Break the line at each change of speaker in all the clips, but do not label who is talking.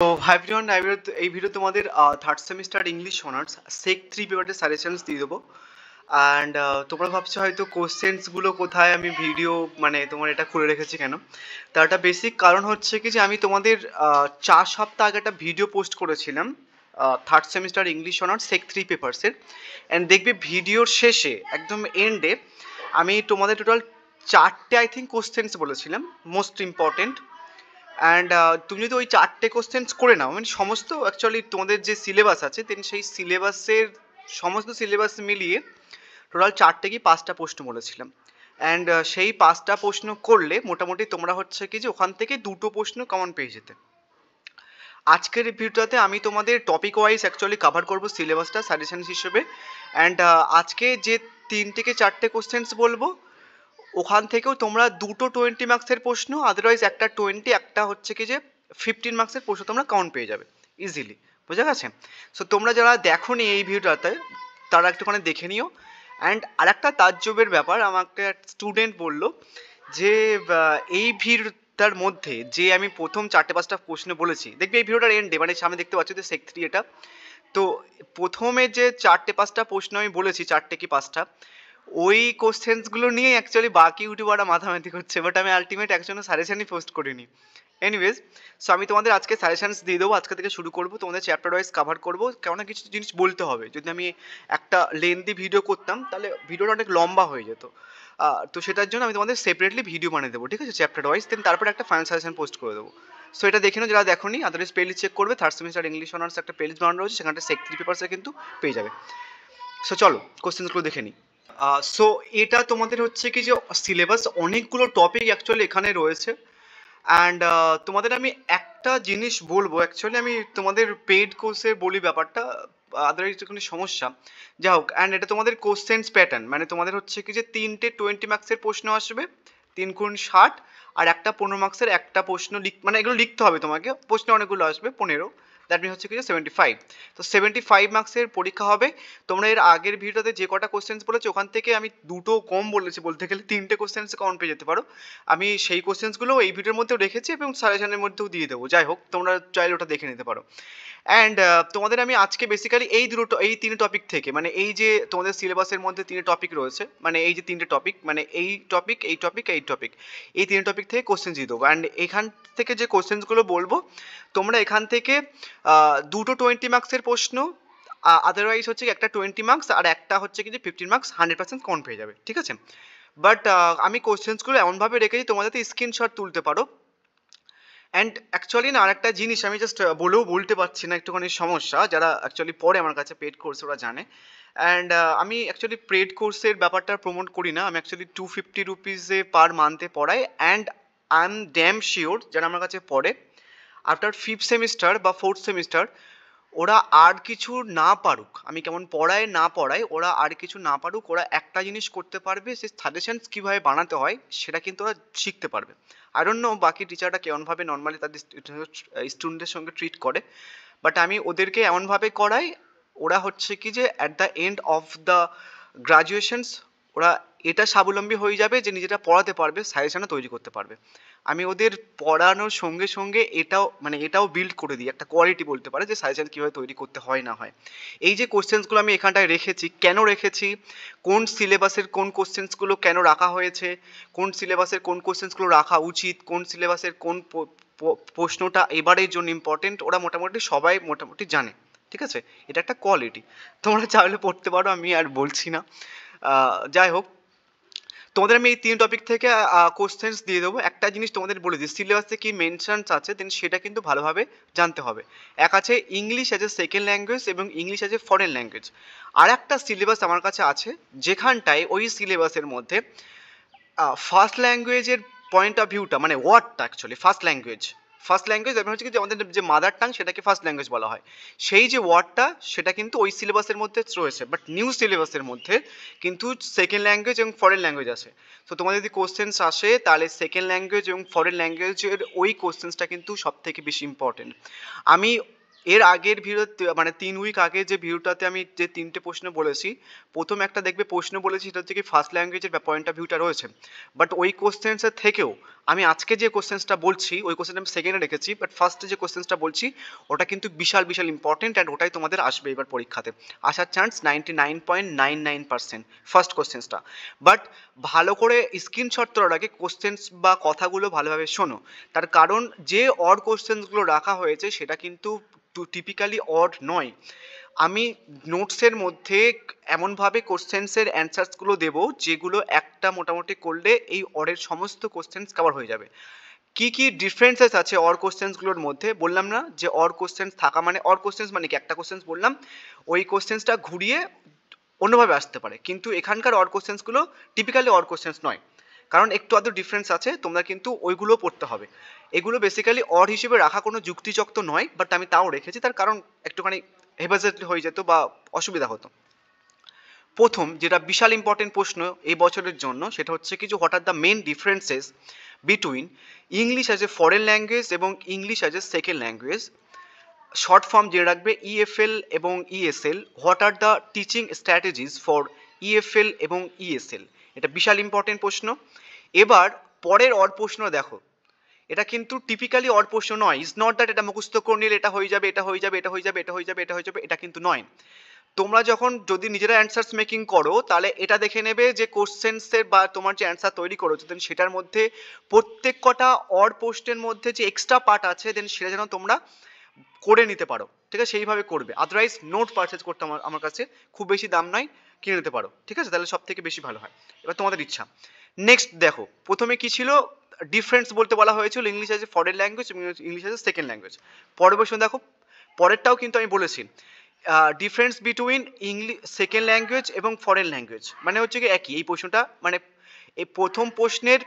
তো hi everyone, এই video তোমাদের third semester English honours sec 3 পেপারের সাজেশনস দিয়ে দেবো। অ্যান্ড তোমরা ভাবছো হয়তো কোশ্চেন্সগুলো কোথায়, আমি ভিডিও মানে তোমার এটা খুলে রেখেছি কেন। তার একটা বেসিক কারণ হচ্ছে কি যে আমি তোমাদের 4 সপ্তাহ আগে একটা ভিডিও পোস্ট করেছিলাম third semester English honours sec 3 পেপারসের। অ্যান্ড দেখবে ভিডিওর শেষে একদম এন্ডে আমি তোমাদের টোটাল 4টে আই থিঙ্ক কোশ্চেন্স বলেছিলাম মোস্ট ইম্পর্টেন্ট। অ্যান্ড তুমি যদি ওই 4টে কোশ্চেন্স করে নাও, মানে সমস্ত অ্যাকচুয়ালি তোমাদের যে সিলেবাস আছে সেই সিলেবাসের সমস্ত সিলেবাস মিলিয়ে টোটাল 4টে কি 5টা প্রশ্ন বলেছিলাম। অ্যান্ড সেই 5টা প্রশ্ন করলে মোটামুটি তোমরা হচ্ছে কি যে ওখান থেকে 2টো প্রশ্ন কমন পেয়ে যেতে। আজকের ভিডিওটাতে আমি তোমাদের টপিক ওয়াইজ অ্যাকচুয়ালি কভার করবো সিলেবাসটা সাজেশন হিসেবে। অ্যান্ড আজকে যে 3 থেকে 4টে কোশ্চেন্স বলবো ওখান থেকেও তোমরা 2টো 20 মার্কসের প্রশ্ন, আদারওয়াইজ একটা 20, একটা হচ্ছে কি যে 15 মার্কসের প্রশ্ন তোমরা কাউন্ট পেয়ে যাবে ইজিলি। বোঝা গেছে? সো তোমরা যারা দেখোনি এই ভিডিওটাতে তারা একটুখানি দেখে নিও। অ্যান্ড আরেকটা তাজ্জবের ব্যাপার, আমাকে স্টুডেন্ট বলল যে এই ভিডিওটার মধ্যে যে আমি প্রথম 4টে 5টা প্রশ্ন বলেছি, দেখবে এই ভিডিওটার এন্ডে মানে সামনে দেখতে পাচ্ছ যে সেক 3 এটা। তো প্রথমে যে 4টে 5টা প্রশ্ন আমি বলেছি, 4টে কি 5টা, ওই কোশ্চেন্সগুলো নিয়েই অ্যাকচুয়ালি বাকি ইউটিউবাররা মাথামাতি করছে, বাট আমি আলটিমেট একজনও সাজেশনই পোস্ট করিনি। এনিওয়েজ, সো আমি তোমাদের আজকে সাজেশনস দিয়ে দেবো। আজকে থেকে শুরু করবো, তোমাদের চ্যাপ্টার ওয়াইজ কভার করবো, কেননা কিছু জিনিস বলতে হবে। যদি আমি একটা লেন্দি ভিডিও করতাম তাহলে ভিডিওটা অনেক লম্বা হয়ে যেত। তো সেটার জন্য আমি তোমাদের সেপারেটলি ভিডিও বানিয়ে দেবো, ঠিক আছে, চ্যাপ্টার ওয়াইজ। দেন তারপরে একটা ফাইনাল সাজেশন পোস্ট করে দেবো। সো এটা দেখে নাও যারা দেখোনি, আদারওয়াইজ প্লেলিস্ট চেক করবে। থার্ড সেমিস্টার ইংলিশ অনার্স একটা প্লেলিস্ট বানানো রয়েছে, সেখানটা সেক 3 পেপারসে কিন্তু পেয়ে যাবে। সো চলো কোশ্চেন্সগুলো দেখে নিই। সো এটা তোমাদের হচ্ছে কি যে সিলেবাস, অনেকগুলো টপিক অ্যাকচুয়ালি এখানে রয়েছে। অ্যান্ড তোমাদের আমি একটা জিনিস বলবো, অ্যাকচুয়ালি আমি তোমাদের পেইড কোর্সে বলি ব্যাপারটা, আদারওয়াইজ কোনো সমস্যা যা হোক। অ্যান্ড এটা তোমাদের কোশ্চেন্স প্যাটার্ন, মানে তোমাদের হচ্ছে কি যে 3টে 20 মার্কসের প্রশ্ন আসবে, 3 গুণ 60, আর একটা 15 মার্কসের একটা প্রশ্ন মানে এগুলো লিখতে হবে তোমাকে, প্রশ্ন অনেকগুলো আসবে 15, দ্যাট মিন হচ্ছে কি যে 75। তো 75 মার্কসের পরীক্ষা হবে। তোমরা এর আগের ভিডিওতে যে কটা কোশ্চেন্স বলেছো ওখান থেকে আমি 2টো কম বলেছি, বলতে গেলে 3টে কোশ্চেন্স কমন পেয়ে যেতে পারো। আমি সেই কোশ্চেন্সগুলো এই ভিডিওর মধ্যেও রেখেছি এবং সাজেশনের মধ্যেও দিয়ে দেবো। যাই হোক, তোমরা চাইলে ওটা দেখে নিতে পারো। অ্যান্ড তোমাদের আমি আজকে বেসিক্যালি এই 3 টপিক থেকে, মানে এই যে তোমাদের সিলেবাসের মধ্যে 3টে টপিক রয়েছে, মানে এই যে 3টে টপিক, মানে এই টপিক এই টপিক এই টপিক, এই 3 টপিক থেকে কোশ্চেন দিয়ে দেবো। অ্যান্ড এখান থেকে যে কোশ্চেন্সগুলো বলবো তোমরা এখান থেকে 2টো 20 মার্কসের প্রশ্ন, আদারওয়াইজ হচ্ছে একটা 20 মার্কস, আর একটা হচ্ছে কি যে 15 মার্কস 100% কমন পেয়ে যাবে, ঠিক আছে। বাট আমি কোশ্চেন্সগুলো এমনভাবে রেখেছি তোমরা যাতে স্ক্রিনশট তুলতে পারো। অ্যান্ড অ্যাকচুয়ালি না আরেকটা জিনিস আমি জাস্ট বলতে পারছি না, একটুখানি সমস্যা, যারা অ্যাকচুয়ালি পড়ে আমার কাছে পেড কোর্স ওরা জানে। অ্যান্ড আমি অ্যাকচুয়ালি পেড কোর্সের ব্যাপারটা প্রমোট করি না, আমি অ্যাকচুয়ালি 250 রুপিসে পার মান্থে পড়াই। And I am damn sure যারা আমার কাছে পড়ে আফটার 5th সেমিস্টার বা 4th সেমিস্টার ওরা আর কিছু না পারুক, আমি কেমন পড়াই না পড়াই, ওরা আর কিছু না পারুক, ওরা একটা জিনিস করতে পারবে, সে সাজেশনস কীভাবে বানাতে হয় সেটা কিন্তু ওরা শিখতে পারবে। আই ডোন্ট নো বাকি টিচাররা কেমনভাবে নর্মালি তাদের স্টুডেন্টদের সঙ্গে ট্রিট করে, বাট আমি ওদেরকে এমনভাবে করাই, ওরা হচ্ছে কি যে at the end of the graduations ওরা এটা স্বাবলম্বী হয়ে যাবে যে নিজেরা পড়াতে পারবে, সাজেশনও তৈরি করতে পারবে। আমি ওদের পড়ানোর সঙ্গে সঙ্গে এটাও বিল্ড করে দিই, একটা কোয়ালিটি বলতে পারে, যে সাজেশন কীভাবে তৈরি করতে হয় না হয়। এই যে কোশ্চেন্সগুলো আমি এখানটায় রেখেছি, কেন রেখেছি, কোন সিলেবাসের কোন কোশ্চেন্সগুলো কেন রাখা হয়েছে, কোন সিলেবাসের কোন কোশ্চেন্সগুলো রাখা উচিত, কোন সিলেবাসের কোন প্রশ্নটা এবারের জন্য ইম্পর্টেন্ট, ওরা মোটামুটি সবাই মোটামুটি জানে, ঠিক আছে। এটা একটা কোয়ালিটি, তোমরা চাইলে পড়তে পারো, আমি আর বলছি না। যাই হোক, তোমাদের আমি এই 3 টপিক থেকে কোশ্চেন্স দিয়ে দেবো। একটা জিনিস তোমাদের বলে দিই, সিলেবাসে কি মেনশনস আছে দেন সেটা কিন্তু ভালোভাবে জানতে হবে। এক আছে English as a second language এবং English as a foreign language. আর একটা সিলেবাস আমার কাছে আছে যেখানটায় ওই সিলেবাসের মধ্যে ফার্স্ট ল্যাঙ্গুয়েজের পয়েন্ট অফ ভিউটা, মানে ওয়ার্ডটা অ্যাকচুয়ালি ফার্স্ট ল্যাঙ্গুয়েজ এবং হচ্ছে কি যে আমাদের যে মাদার টাং সেটাকে ফার্স্ট ল্যাঙ্গুয়েজ বলা হয়, সেই যে ওয়ার্ডটা সেটা কিন্তু ওই সিলেবাসের মধ্যে রয়েছে, বাট নিউ সিলেবাসের মধ্যে কিন্তু সেকেন্ড ল্যাঙ্গুয়েজ এবং ফরেন ল্যাঙ্গুয়েজ আছে। তো তোমাদের যদি কোশ্চেন্স আসে তাহলে সেকেন্ড ল্যাঙ্গুয়েজ এবং ফরেন ল্যাঙ্গুয়েজের ওই কোশ্চেন্সটা কিন্তু সব থেকে বেশি ইম্পর্টেন্ট। আমি এর আগের ভিডিওতে মানে 3 উইক আগে যে ভিডিওটাতে আমি যে 3টে প্রশ্ন বলেছি, প্রথম একটা দেখবে প্রশ্ন বলেছি সেটা হচ্ছে কি ফার্স্ট ল্যাঙ্গুয়েজের পয়েন্ট অফ ভিউটা রয়েছে, বাট ওই কোশ্চেন্সের থেকেও আমি আজকে যে কোশ্চেন্সটা বলছি ওই কোশ্চেনটা আমি সেকেন্ডে রেখেছি, বাট ফার্স্টে যে কোশ্চেন্সটা বলছি ওটা কিন্তু বিশাল বিশাল ইম্পর্টেন্ট, অ্যান্ড ওটাই তোমাদের আসবে এবার পরীক্ষাতে, আসার চান্স 99.99%, ফার্স্ট কোশ্চেন্সটা। বাট ভালো করে স্ক্রিনশট তোলার আগে কোশ্চেন্স বা কথাগুলো ভালোভাবে শোনো, তার কারণ যে অড কোশ্চেন্সগুলো রাখা হয়েছে সেটা কিন্তু টিপিক্যালি অড নয়। আমি নোটসের মধ্যে এমনভাবে কোশ্চেন্সের অ্যান্সার্সগুলো দেবো যেগুলো একটা মোটামুটি করলে এই অরের সমস্ত কোশ্চেন্স কভার হয়ে যাবে। কি কি ডিফারেন্সেস আছে অর কোশ্চেন্সগুলোর মধ্যে বললাম না, যে অর কোশ্চেন্স থাকা মানে, অর কোশ্চেন্স মানে কি একটা কোশ্চেন্স বললাম ওই কোশ্চেন্সটা ঘুরিয়ে অন্যভাবে আসতে পারে, কিন্তু এখানকার অর কোশ্চেন্সগুলো টিপিক্যালি অর কোশ্চেন্স নয়, কারণ একটু আধটু ডিফারেন্স আছে, তোমরা কিন্তু ওইগুলো পড়তে হবে। এগুলো বেসিক্যালি অড হিসেবে রাখা কোনো যুক্তিযুক্ত নয়, বাট আমি তাও রেখেছি, তার কারণ একটুখানি হেফাজত হয়ে যেত বা অসুবিধা হতো। প্রথম যেটা বিশাল ইম্পর্টেন্ট প্রশ্ন এই বছরের জন্য সেটা হচ্ছে কি যে what are the main differences between English as a foreign language এবং English as a second language. Short form জেনে রাখবে ইএফএল এবং ESL. What are the teaching strategies for EFL এবং ইএসএল, এটা বিশাল ইম্পর্টেন্ট প্রশ্ন। এবার পরের অড প্রশ্ন দেখো, এটা কিন্তু টিপিক্যালি অড প্রশ্ন নয়, ইজ নট দ্যাট এটা মুখস্থ করে নিলে এটা হয়ে যাবে, এটা হয়ে যাবে, এটা হয়ে যাবে, এটা হয়ে যাবে, এটা হয়ে যাবে, এটা কিন্তু নয়। তোমরা যখন যদি নিজেরা অ্যান্সার্স মেকিং করো তাহলে এটা দেখে নেবে যে কোশ্চেন্সের বা তোমার যে অ্যান্সার তৈরি করেছো দেন সেটার মধ্যে প্রত্যেক কটা অড পোস্টের মধ্যে যে এক্সট্রা পার্ট আছে দেন সেটা যেন তোমরা করে নিতে পারো, ঠিক আছে, সেইভাবে করবে। আদারওয়াইজ নোট পারচেজ করতে আমার কাছে খুব বেশি দাম নয়, কিনে নিতে পারো, ঠিক আছে, তাহলে সব থেকে বেশি ভালো হয়। এবার তোমাদের ইচ্ছা। নেক্সট দেখো, প্রথমে কি ছিল, ডিফারেন্স বলতে বলা হয়েছিল English as a foreign language এবং English as a second language. পরের প্রশ্ন দেখো, পরেরটাও কিন্তু আমি বলেছি difference between English second language এবং ফরেন ল্যাঙ্গুয়েজ, মানে হচ্ছে কি একই এই প্রশ্নটা, মানে এই প্রথম প্রশ্নের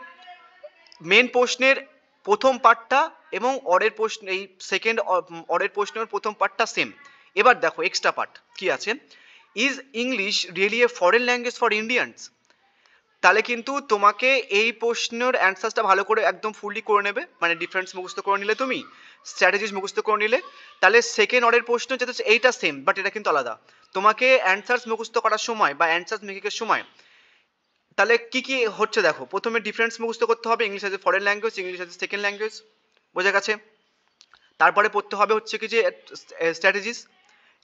মেন প্রশ্নের প্রথম পার্টটা এবং অরের প্রশ্ন এই সেকেন্ড অরের প্রশ্নের প্রথম পার্টটা সেম। এবার দেখো এক্সট্রা পার্ট কি আছে, is English really A foreign language for Indians. তাহলে কিন্তু তোমাকে এই প্রশ্নের অ্যান্সারটা ভালো করে একদম ফুললি করে নেবে, মানে ডিফারেন্স মুখস্থ করে নিলে তুমি, স্ট্র্যাটেজিস মুখস্থ করে নিলে, তাহলে সেকেন্ড অর্ডার প্রশ্ন যেটা এইটা সেম বাট এটা কিন্তু আলাদা। তোমাকে অ্যান্সার্স মুখস্থ করার সময় বা অ্যান্সার্স মেকিংয়ের সময় তাহলে কি কি হচ্ছে দেখো, প্রথমে ডিফারেন্স মুখস্থ করতে হবে English as a foreign language, English as a second language, বোঝা গেছে। তারপরে পড়তে হবে হচ্ছে কি যে স্ট্র্যাটেজিস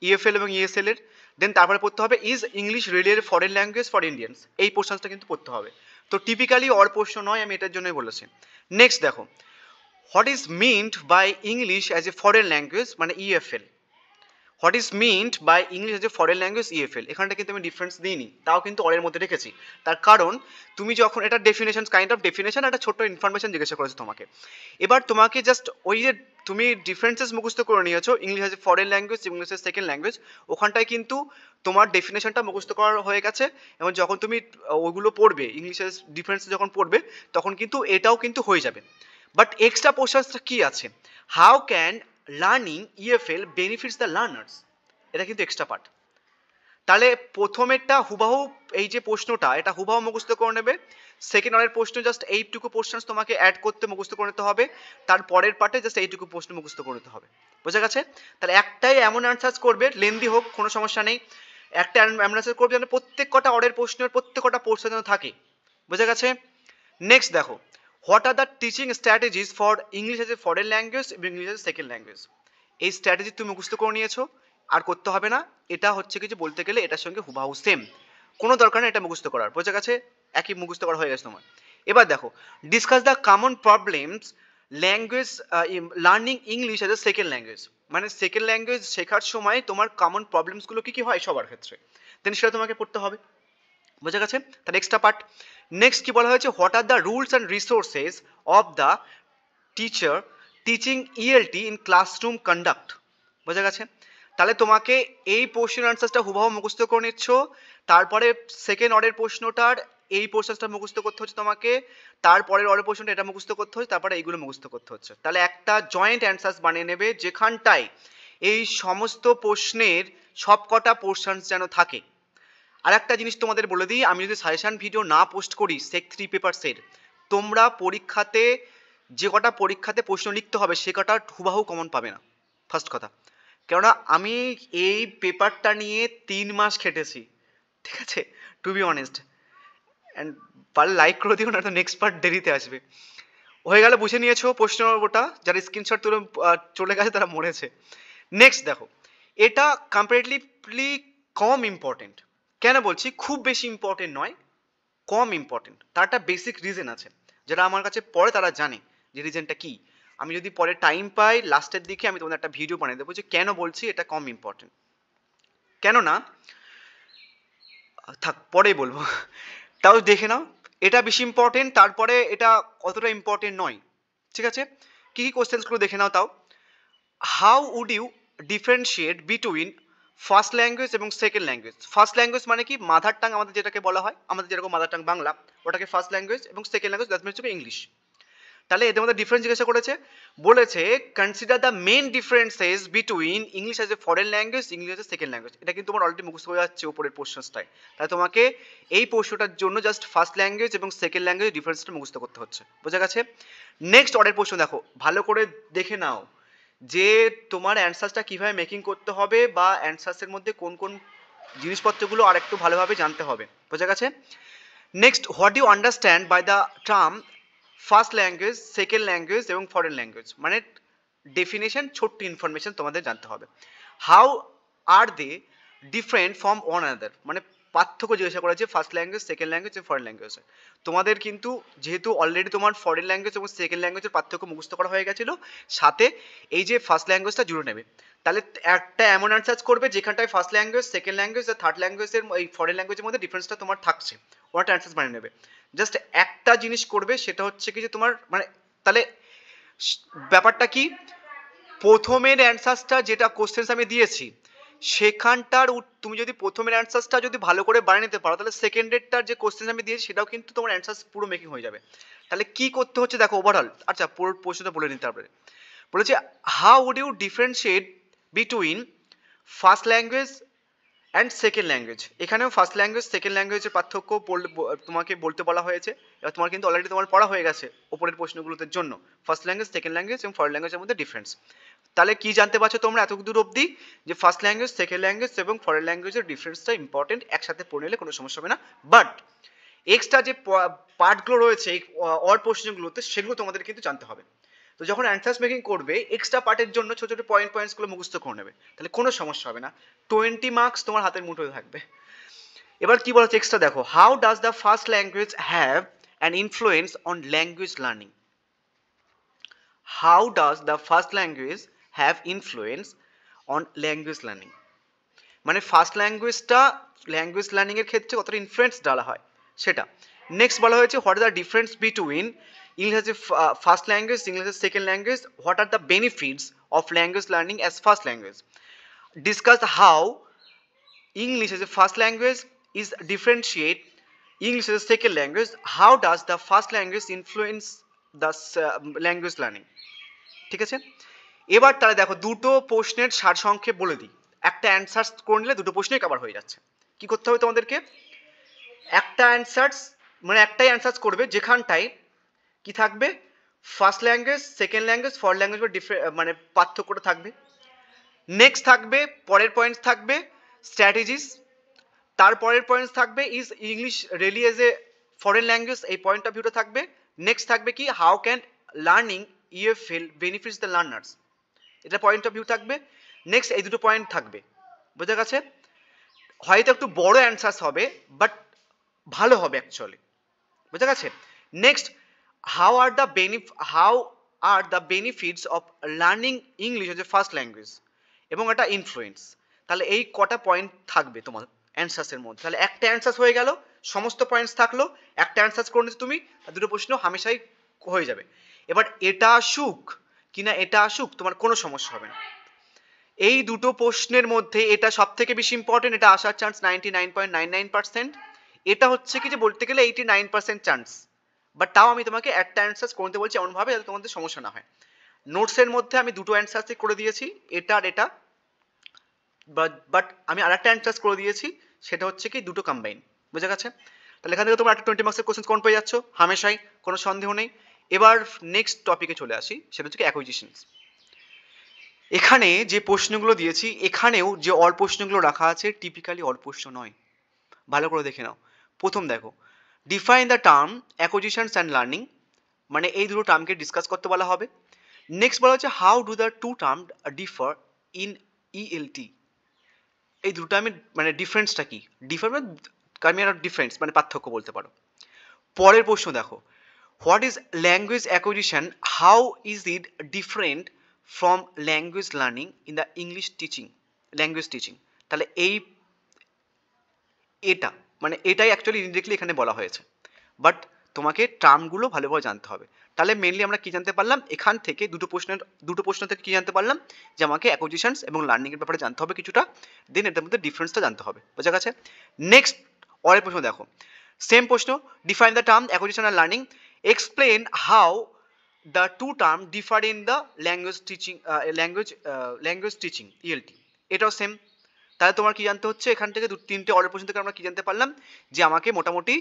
ইএফএল এবং ইএসএল এর, দেন তারপরে পড়তে হবে is English really A foreign language for Indians, এই পোর্শনসটা কিন্তু পড়তে হবে। তো টিপিক্যালি অর পোর্শন নয়, আমি এটার জন্যই বলেছি। নেক্সট দেখো, what is meant by English as a foreign language মানে EFL. What is meant by English as a foreign language EFL, এখানটা কিন্তু আমি ডিফারেন্স দিইনি, তাও কিন্তু অরের মধ্যে রেখেছি। তার কারণ তুমি যখন এটা ডেফিনেশন কাইন্ড অফ ডেফিনেশন একটা ছোট্ট ইনফরমেশন জিজ্ঞাসা করেছে তোমাকে, এবার তোমাকে জাস্ট ওই যে তুমি ডিফারেন্সেস মুখস্থ করে নিয়েছো English as a foreign language English as second language, ওখানটায় কিন্তু তোমার ডেফিনেশনটা মুখস্থ করা হয়ে গেছে, এবং যখন তুমি ওইগুলো পড়বে ইংলিশের ডিফারেন্স যখন পড়বে তখন কিন্তু এটাও কিন্তু হয়ে যাবে। বাট এক্সট্রা পোর্শনসটা কি আছে, how can learning EFL benefits the learners, এটা কিন্তু এক্সট্রা পার্ট। তাহলে প্রথমেরটা হুবাহু এই যে প্রশ্নটা এটা হুবাহু মুখস্থ করে নেবে, সেকেন্ড অর্ডার প্রশ্ন জাস্ট এইটুকু পোর্শনস তোমাকে অ্যাড করতে মুখস্থ করে নিতে হবে, তারপরের পার্টে জাস্ট এইটুকু প্রশ্ন মুখস্থ করে নিতে হবে, বোঝা গেছে। তাহলে একটাই এমন অ্যান্সার করবে, লেন্দি হোক কোনো সমস্যা নেই, একটা অ্যান্সার করবে যেন প্রত্যেক কটা অর্ডার প্রশ্নের প্রত্যেক কটা পোর্শন যেন থাকে, বোঝা গেছে। নেক্সট দেখো, what are the teaching strategies for English as a foreign language এবং English as a second language. এই স্ট্র্যাটেজি তুমি মুখস্থ করে নিয়েছো, আর করতে হবে না, এটা হচ্ছে কিছু বলতে গেলে এটার সঙ্গে হুবাহু সেম, কোনো দরকার নেই এটা মুখস্থ করার, বোঝা গেছে, একই মুখস্থ করা হয়ে গেছে তোমার। এবার দেখো, discuss the common problems language learning English as a second language, মানে সেকেন্ড ল্যাঙ্গুয়েজ শেখার সময় তোমার কমন প্রবলেমসগুলো কী কী হয় সবার ক্ষেত্রে, দেন সেটা তোমাকে পড়তে হবে, বোঝা গেছে। তার এক্সট্রা পার্ট। নেক্সট কি বলা হয়েছে, what are the rules and resources of the teacher teaching ELT in classroom conduct, বোঝা গেছে। তাহলে তোমাকে এই পোর্শন আনসারটা হুবহু মুখস্থ করে নিচ্ছ, তারপরে সেকেন্ড অর্ডার প্রশ্নটার এই পোর্শনটা মুখস্থ করতে হচ্ছে তোমাকে, তারপরের অর্ডার প্রশ্নটা এটা মুখস্থ করতে হচ্ছে, তারপরে এইগুলো মুখস্থ করতে হচ্ছে, তাহলে একটা জয়েন্ট অ্যান্সার্স বানিয়ে নেবে যেখানটায় এই সমস্ত প্রশ্নের সবকটা পোর্শনস যেন থাকে। আর একটা জিনিস তোমাদের বলে দিই, আমি যদি সাজেশন ভিডিও না পোস্ট করি সেক 3 পেপারসের, তোমরা পরীক্ষাতে যে কটা পরীক্ষাতে প্রশ্ন লিখতে হবে সে কটা হুবাহু কমন পাবে না, ফার্স্ট কথা। কেননা আমি এই পেপারটা নিয়ে 3 মাস খেটেছি, ঠিক আছে, টু বি অনেস্ট। অ্যান্ড পারলে লাইক করে দিও না, তো নেক্সট পার্ট দেরিতে আসবে। হয়ে গেলে বুঝে নিয়েছো প্রশ্ন ওটা, যারা স্ক্রিনশট তুলে চলে গেছে তারা মরেছে। নেক্সট দেখো, এটা কম্পারেটিভলি কম ইম্পর্টেন্ট। কেন বলছি খুব বেশি ইম্পর্টেন্ট নয়, কম ইম্পর্টেন্ট, তার একটা বেসিক রিজন আছে। যারা আমার কাছে পড়ে তারা জানে যে রিজনটা কি। আমি যদি পরে টাইম পাই লাস্টের দিকে আমি তোমাদের একটা ভিডিও বানিয়ে দেবো যে কেন বলছি এটা কম ইম্পর্টেন্ট। কেননা থাক পরেই বলবো, তাও দেখে নাও এটা বেশি ইম্পর্টেন্ট, তারপরে এটা অতটা ইম্পর্টেন্ট নয়। ঠিক আছে, কি কি কোশ্চেন্সগুলো দেখে নাও তাও। How would you differentiate between first language এবং সেকেন্ড ল্যাঙ্গুয়েজ? ফার্স্ট ল্যাঙ্গুয়েজ মানে কি মাদার টাং আমাদের যেটাকে বলা হয়, আমাদের যেরকম মাদার টাং বাংলা, ওটাকে ফার্স্ট ল্যাঙ্গুয়েজ, এবং second language that means English. তাহলে এদের মধ্যে ডিফারেন্স জিজ্ঞাসা করেছে, বলেছে consider the main differences between English as a foreign language, English as a second language. এটা কিন্তু তোমার অলরেডি মুখস্থ হয়ে যাচ্ছে উপরের পোর্শনসটায়, তাই তোমাকে এই প্রশ্নটার জন্য জাস্ট ফার্স্ট ল্যাঙ্গুয়েজ এবং সেকেন্ড ল্যাঙ্গুয়েজ ডিফারেন্সটা মুখস্থ করতে হচ্ছে। বোঝা গেছে? নেক্সট অর্ডার প্রশ্ন দেখো, ভালো করে দেখে নাও যে তোমার অ্যান্সারসটা কিভাবে মেকিং করতে হবে, বা অ্যান্সার্সের মধ্যে কোন কোন জিনিসপত্রগুলো আর একটু ভালোভাবে জানতে হবে। বোঝা গেছে? Next, what do you understand by the term first language, second language এবং ফরেন ল্যাঙ্গুয়েজ? মানে ডেফিনেশন, ছোট্ট ইনফরমেশন তোমাদের জানতে হবে। How are they different from one another, মানে পার্থক্য জিজ্ঞাসা করেছে ফার্স্ট ল্যাঙ্গুয়েজ, সেকেন্ড ল্যাঙ্গুয়েজ এবং ফরেন ল্যাঙ্গুয়েজে। তোমাদের কিন্তু যেহেতু অলরেডি তোমার ফরেন ল্যাঙ্গুয়েজ এবং সেকেন্ড ল্যাঙ্গুয়েজের পার্থক্য মুখস্থ করা হয়ে গেছিলো, সাথে এই যে ফার্স্ট ল্যাঙ্গুয়েজটা জুড়ে নেবে, তাহলে একটা এমন অ্যান্সার করবে যেখানটায় ফার্স্ট ল্যাঙ্গুয়েজ, সেকেন্ড ল্যাঙ্গুয়েজ আর থার্ড ল্যাঙ্গুয়েজের এই ফরেন ল্যাঙ্গুয়েজের মধ্যে ডিফারেন্সটা তোমার থাকছে, ওটা অ্যান্সার বানিয়ে নেবে। জাস্ট একটা জিনিস করবে, সেটা হচ্ছে কি যে তোমার মানে তাহলে ব্যাপারটা কি, প্রথমের অ্যান্সারটা যেটা কোশ্চেন্স আমি দিয়েছি সেখানটার তুমি যদি প্রথমের অ্যান্সারটা যদি ভালো করে বানিয়ে নিতে পারো, তাহলে সেকেন্ডেরটার যে কোশ্চেন আমি দিয়েছি সেটাও কিন্তু তোমার অ্যান্সার পুরো মেকিং হয়ে যাবে। তাহলে কি করতে হচ্ছে দেখো ওভারঅল। আচ্ছা পুরো প্রশ্নটা বলে নিতে তারপরে বলেছে, how would you differentiate between first language and second language? এখানেও ফার্স্ট ল্যাঙ্গুয়েজ, সেকেন্ড ল্যাঙ্গুয়েজের পার্থক্য তোমাকে বলতে বলা হয়েছে। এবার তোমার কিন্তু অলরেডি তোমার পড়া হয়ে গেছে ওপরের প্রশ্নগুলোতে জন্য ফার্স্ট ল্যাঙ্গুয়েজ, সেকেন্ড ল্যাঙ্গুয়েজ এবং ফরেন ল্যাঙ্গুয়েজের মধ্যে ডিফারেন্স। তাহলে কি জানতে পারছো তোমরা এত দূর অবধি, যে ফার্স্ট ল্যাঙ্গুয়েজ, সেকেন্ড ল্যাঙ্গুয়েজ এবং ফরেন ল্যাঙ্গুয়েজের ডিফারেন্সটা ইম্পর্টেন্ট, একসাথে পড়ে নিলে কোনো সমস্যা হবে না। বাট এক্সট্রা যে পার্টগুলো রয়েছে এই অর প্রশ্নগুলোতে, সেগুলো তোমাদের কিন্তু জানতে হবে। তো যখন অ্যান্সার্স মেকিং করবে এক্সট্রা পার্টের জন্য ছোট ছোট পয়েন্টসগুলো মুখস্থ করে নেবে, তাহলে কোনো সমস্যা হবে না, 20 মার্কস তোমার হাতের মুঠোয় থাকবে। এবার কি বলা হচ্ছে এক্সট্রা দেখো, how does the first language have an influence on language learning? How does the first language have influence on language learning? মানে ফার্স্ট ল্যাঙ্গুয়েজটা ল্যাঙ্গুয়েজ লার্নিং এর ক্ষেত্রে কতটা ইনফ্লুয়েন্স ডালা হয় সেটা। নেক্সট বলা হয়েছে, what are the difference between English as a first language, English as second language, what are the benefits of language learning as first language? Discuss how English as a first language is differentiate English as a second language. How does the first language influence the language learning? ঠিক আছে, এবার তাহলে দেখো দুটো প্রশ্নের সারসংক্ষেপ বলে দিই, একটা অ্যান্সার করে নিলে দুটো প্রশ্নই কভার হয়ে যাচ্ছে। কি করতে হবে তোমাদেরকে, একটা অ্যান্সার মানে একটাই অ্যান্সার করবে যেখানটায় কি থাকবে, first language, second language, foreign language মানে পার্থক্যটা থাকবে। নেক্সট থাকবে পরের পয়েন্ট থাকবে স্ট্র্যাটেজিস, তারপরের পয়েন্ট থাকবে is English really as a foreign language, এই পয়েন্ট অফ ভিউটা থাকবে। নেক্সট থাকবে কি, how can learning EFL benefits the learners, এটা পয়েন্ট অফ ভিউ থাকবে। নেক্সট এই দুটো পয়েন্ট থাকবে। বোঝা গেছে? হয়তো একটু বড় অ্যান্সার্স হবে বাট ভালো হবে অ্যাকচুয়ালি। বোঝা গেছে? Next, how are the benefits of learning English as a first language, এবং এটা ইনফ্লুয়েন্স। তাহলে এই কটা পয়েন্ট থাকবে তোমার অ্যান্সার্সের মধ্যে। তাহলে একটা অ্যান্সার্স হয়ে গেল, সমস্ত পয়েন্টস থাকলো, একটা অ্যান্সার্স করে নিচ্ছ তুমি, দুটো প্রশ্ন হামেশাই হয়ে যাবে। এবার এটা আসুক কিনা এটা আসুক তোমার কোনো সমস্যা হবে না। এই দুটো প্রশ্নের মধ্যে এটা সব থেকে বেশি ইম্পর্টেন্ট, এটা আসার চান্স 99.99%। এটা হচ্ছে কি যে বলতে গেলে 89% চান্স, বাট তাও আমি তোমাকে একটা অ্যান্সার করতে বলছি এমনভাবে যাতে তোমাদের সমস্যা না হয়। নোটসের মধ্যে আমি দুটো অ্যান্সারই করে দিয়েছি, এটা আর এটা, বাট আমি আর একটা অ্যান্সার করে দিয়েছি, সেটা হচ্ছে কি দুটো কম্বাইন। বুঝা গেছে? তাহলে এখান থেকে তোমরা একটা 20 মার্কসের কোশ্চেন কমন পেয়ে যাচ্ছ হামেশাই, কোনো সন্দেহ নেই। এবার নেক্সট টপিকে চলে আসি, সেটা হচ্ছে কি অ্যাকুইজিশনস। এখানে যে প্রশ্নগুলো দিয়েছি এখানেও যে অল প্রশ্নগুলো রাখা আছে টিপিক্যালি অল প্রশ্ন নয়, ভালো করে দেখে নাও। প্রথম দেখো, define the term acquisitions and learning, মানে এই দুটো টার্মকে ডিসকাস করতে বলা হবে। নেক্সট বলা হচ্ছে how do the two term differ in ELT. এই দুটো টার্মের মানে ডিফারেন্সটা কি? ডিফার মানে ডিফারেন্স মানে পার্থক্য বলতে পারো। পরের প্রশ্ন দেখো, what is language acquisition, how is it different from language learning in the English teaching, language teaching. তাহলে এটা মানে এটাই অ্যাকচুয়ালি ইনডিরেক্টলি এখানে বলা হয়েছে, বাট তোমাকে টার্মগুলো ভালোভাবে জানতে হবে। তাহলে মেনলি আমরা কি জানতে পারলাম এখান থেকে, দুটো প্রশ্ন থেকে কি জানতে পারলাম, যে আমাকে অ্যাকুইজিশনস এবং লার্নিং এর ব্যাপারে জানতে হবে কিছুটা, দেন এটার মধ্যে ডিফারেন্সটা জানতে হবে। বোঝা গেছে? নেক্সট পরের প্রশ্ন দেখো, সেম প্রশ্ন, ডিফাইন দ্য টার্ম অ্যাকুইজিশন আর learning, explain how the two term differ in the language teaching ELT. এটাও সেম। তাহলে তোমার কি জানতে হচ্ছে এখান থেকে তিনটে অর্ডার প্রশ্ন থেকে আমরা কি জানতে পারলাম, যে আমাকে মোটামুটি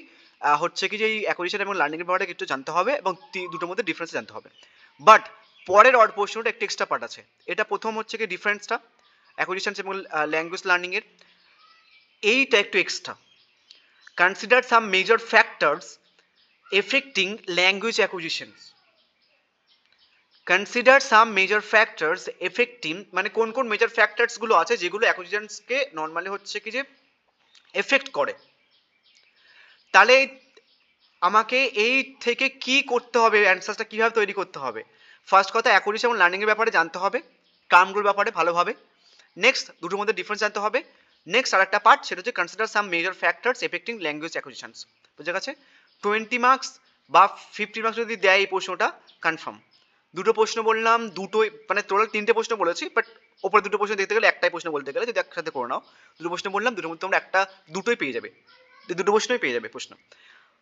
হচ্ছে কি যে এই অ্যাকুইজিশন এবং লার্নিং এর ব্যাপারে কিছু জানতে হবে এবং দুটোর মধ্যে ডিফারেন্স জানতে হবে। বাট পরের অর্ডার প্রশ্নটা একটা এক্সট্রা পার্ট আছে। এটা প্রথম হচ্ছে কি ডিফারেন্সটা অ্যাকুইজিশন এবং ল্যাঙ্গুয়েজ লার্নিং এর, এইটা একটু extra. Consider some major factors affecting language acquisitions. Consider some major factors affecting, মানে কোন কোন মেজর ফ্যাক্টরসগুলো আছে যেগুলো অ্যাকুইজিশনসকে নর্মালি হচ্ছে কি যে এফেক্ট করে। তাহলে আমাকে এই থেকে কি করতে হবে, অ্যান্সারটা কীভাবে তৈরি করতে হবে। ফার্স্ট কথা, অ্যাকুইজিশন এবং লার্নিংয়ের ব্যাপারে জানতে হবে, টার্মগুলোর ব্যাপারে ভালোভাবে। নেক্সট দুটোর মধ্যে ডিফারেন্স জানতে হবে। নেক্সট আর একটা পার্ট, সেটা হচ্ছে consider some major factors affecting language অ্যাকুইজিশনস। বুঝে গেছে? 20 মার্কস বা 50 মার্কস যদি দেয় এই প্রশ্নটা কনফার্ম। দুটো প্রশ্ন বললাম, দুটোই মানে টোটাল তিনটে প্রশ্ন বলেছি, বাট ওপরে দুটো প্রশ্ন দেখতে গেলে একটাই প্রশ্ন বলতে গেলে, যদি একসাথে করে নাও দুটো প্রশ্ন বললাম, দুটোর মধ্যে তোমরা দুটোই পেয়ে যাবে, দুটো প্রশ্নই পেয়ে যাবে প্রশ্ন।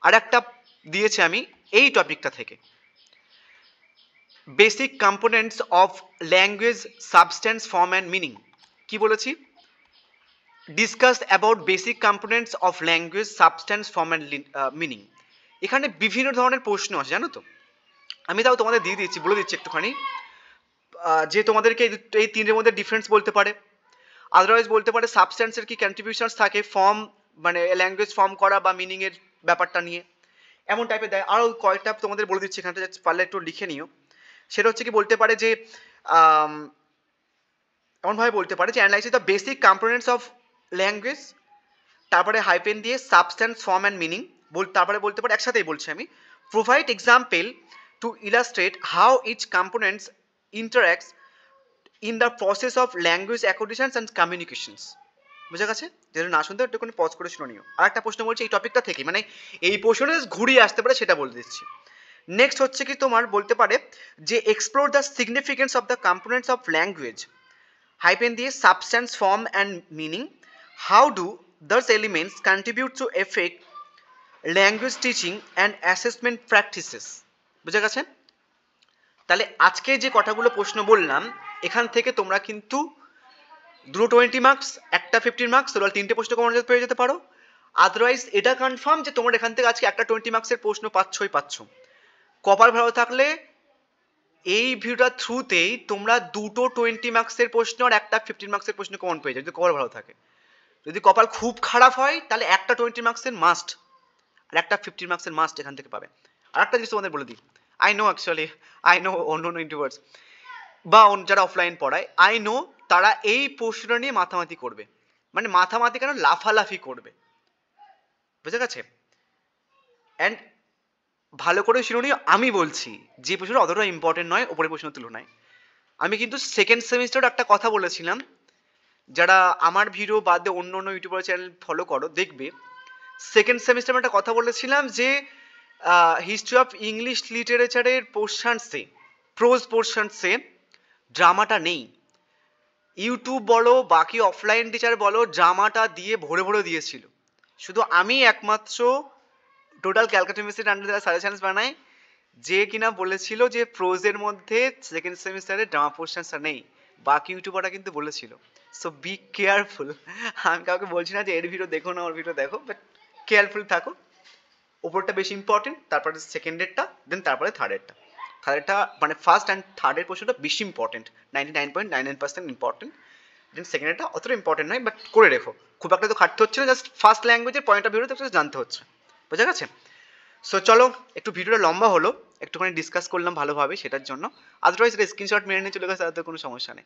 আর একটা দিয়েছি আমি এই টপিকটা থেকে, basic components of language substance form and meaning. কি বলেছি? Discuss about basic components of language substance form and meaning. এখানে বিভিন্ন ধরনের প্রশ্ন আছে জানো তো, আমি তাও তোমাদের দিয়ে দিচ্ছি, বলে দিচ্ছি একটুখানি, যে তোমাদেরকে এই তিনটের মধ্যে ডিফারেন্স বলতে পারে, আদারওয়াইজ বলতে পারে সাবস্ট্যান্সের কি কন্ট্রিবিউশনস থাকে ফর্ম মানে ল্যাঙ্গুয়েজ ফর্ম করা বা মিনিংয়ের ব্যাপারটা নিয়ে, এমন টাইপের দেয়। আরও কয়েকটা তোমাদের বলে দিচ্ছি, এখানটা পারলে একটু লিখে নিও। সেটা হচ্ছে কি বলতে পারে যে এমনভাবে বলতে পারে যে analysis the basic components of language, তারপরে হাইপেন দিয়ে সাবস্ট্যান্স ফর্ম অ্যান্ড মিনিং, তারপরে বলতে পারে, একসাথেই বলছি আমি, provide example to illustrate how each components interacts in the process of language acquisitions and communications. বুঝা গেছে? যেটা না শুনতে একটুখানি পজ করে শুনে নিও। আর একটা প্রশ্ন বলছি এই টপিকটা থেকে, মানে এই প্রশ্নটা ঘুরিয়ে আসতে পারে সেটা বলে দিচ্ছি। নেক্সট হচ্ছে কি তোমার বলতে পারে যে explore the significance of the components of language, hyphen দিয়ে substance form and meaning, how do those elements contribute to effect language teaching and assessment practices. বুঝা গেছে? তাহলে আজকে যে কথাগুলো প্রশ্ন বললাম এখান থেকে তোমরা কিন্তু দুটো 20 মার্কস, একটা 15 মার্কস, টোটাল তিনটে প্রশ্ন কমন পেয়ে যেতে পারো। আদারওয়াইজ এটা কনফার্ম যে তোমরা এখান থেকে আজকে একটা 20 মার্কসের প্রশ্ন পাচ্ছ। কপাল ভালো থাকলে এই ভিডিওটার থ্রুতেই তোমরা দুটো 20 মার্কসের প্রশ্ন আর একটা 15 মার্কসের প্রশ্ন কমন পেয়ে যাবে, যদি কপাল ভালো থাকে। যদি কপাল খুব খারাপ হয় তাহলে একটা 20 মার্কসের মাস্ট আর একটা 15 মার্কসের মাস্ট এখান থেকে পাবে। আর একটা জিনিস তোমাদের বলে দিই, আই নো অন্য ইউটিউবার্স বা যারা অফলাইন পড়ায়, আই নো তারা এই প্রশ্নটা নিয়ে মাথামাতি করবে, মানে মাথামাতি কেন, লাফালাফি করবে। বুঝে গেছে? অ্যান্ড ভালো করে শুনুন, আমি বলছি যে প্রশ্নটা অতটা ইম্পর্টেন্ট নয় ওপরের প্রশ্নের তুলনায়। আমি কিন্তু সেকেন্ড সেমিস্টারে একটা কথা বলেছিলাম, যারা আমার ভিডিও বাদ দিয়ে অন্য ইউটিউবার চ্যানেল ফলো করো দেখবে, সেকেন্ড সেমিস্টারে একটা কথা বলেছিলাম যে হিস্ট্রি অফ ইংলিশ লিটারেচারের পোর্শনসে, প্রোজ পোর্শনসে ড্রামাটা নেই। ইউটিউব বলো বাকি অফলাইন টিচার বলো ড্রামাটা দিয়ে ভরে দিয়েছিল। শুধু আমি একমাত্র টোটাল ক্যালকাটা ইউনিভার্সিটির আন্ডারে যারা সাজেশনস বানায় যে কিনা বলেছিল যে প্রোজের মধ্যে সেকেন্ড সেমিস্টারে ড্রামা পোর্শনসটা নেই, বাকি ইউটিউবাররা কিন্তু বলেছিল। So be careful. আমি কাউকে বলছি না যে এর ভিডিও দেখো না ওর ভিডিও দেখো, বাট কেয়ারফুল থাকো। ওপরটা বেশি ইম্পর্টেন্ট, তারপরে সেকেন্ডেরটা, দেন তারপরে থার্ডেরটা মানে ফার্স্ট অ্যান্ড থার্ডের প্রশ্নটা বেশি ইম্পর্টেন্ট, 99.99% ইম্পর্টেন্ট। দেন সেকেন্ডেরটা অতটা ইম্পর্টেন্ট নয়, বাট করে রেখো, খুব একটা তো খাটতে হচ্ছে না, জাস্ট ফার্স্ট ল্যাঙ্গুয়েজের পয়েন্ট অফ ভিউতে জানতে হচ্ছে। বোঝা গেছে? সো চলো, একটু ভিডিওটা লম্বা হলো, একটুখানি ডিসকাস করলাম ভালোভাবে সেটার জন্য। আদারওয়াইজ এটা স্ক্রিনশট মেরে নিয়ে চলে গেছে, তাতে কোনো সমস্যা নেই।